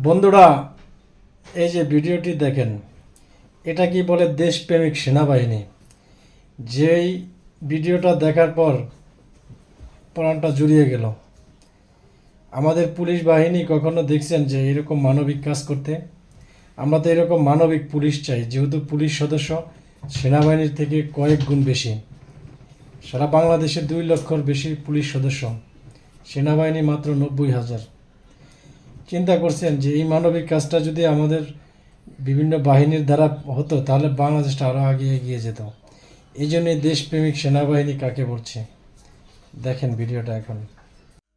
বন্ধুরা, এই যে ভিডিওটি দেখেন, এটা কি বলে দেশপ্রেমিক সেনাবাহিনী। যেই ভিডিওটা দেখার পর প্রাণটা জুড়িয়ে গেল। আমাদের পুলিশ বাহিনী কখনো দেখছেন যে এরকম মানবিক কাজ করতে? আমরা তো এরকম মানবিক পুলিশ চাই, যেহেতু পুলিশ সদস্য সেনাবাহিনীর থেকে কয়েক গুণ বেশি। সারা বাংলাদেশে 2 লক্ষর বেশি পুলিশ সদস্য, সেনাবাহিনী মাত্র 90,000। চিন্তা করছেন যে এই মানবিক কাজটা যদি আমাদের বিভিন্ন বাহিনীর দ্বারা হতো, তাহলে বাংলাদেশটা আরও আগে এগিয়ে যেত। এই জন্যই দেশপ্রেমিক সেনাবাহিনী কাকে বলছে, দেখেন ভিডিওটা এখন।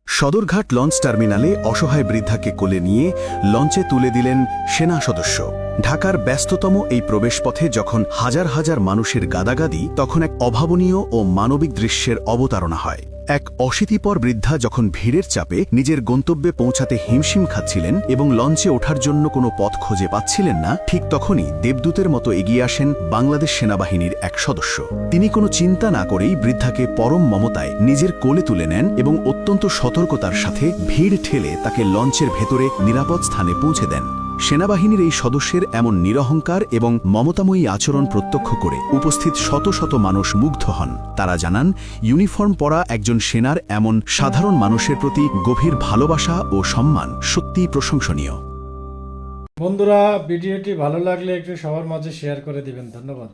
সদরঘাট লঞ্চ টার্মিনালে অসহায় বৃদ্ধাকে কোলে নিয়ে লঞ্চে তুলে দিলেন সেনা সদস্য। ঢাকার ব্যস্ততম এই প্রবেশপথে যখন হাজার হাজার মানুষের গাদাগাদি, তখন এক অভাবনীয় ও মানবিক দৃশ্যের অবতারণা হয়। এক অশীতিপর বৃদ্ধা যখন ভিড়ের চাপে নিজের গন্তব্যে পৌঁছাতে হিমশিম খাচ্ছিলেন এবং লঞ্চে ওঠার জন্য কোনো পথ খুঁজে পাচ্ছিলেন না, ঠিক তখনই দেবদূতের মতো এগিয়ে আসেন বাংলাদেশ সেনাবাহিনীর এক সদস্য। তিনি কোনো চিন্তা না করেই বৃদ্ধাকে পরম মমতায় নিজের কোলে তুলে নেন এবং অত্যন্ত সতর্কতার সাথে ভিড় ঠেলে তাকে লঞ্চের ভেতরে নিরাপদ স্থানে পৌঁছে দেন। সেনাবাহিনীর এই সদস্যের এমন নিরহংকার এবং মমতাময়ী আচরণ প্রত্যক্ষ করে উপস্থিত শত শত মানুষ মুগ্ধ হন। তারা জানান, ইউনিফর্ম পরা একজন সেনার এমন সাধারণ মানুষের প্রতি গভীর ভালোবাসা ও সম্মান সত্যিই প্রশংসনীয়। বন্ধুরা, ভিডিওটি ভালো লাগলে একটু সবার মাঝে শেয়ার করে দিবেন। ধন্যবাদ।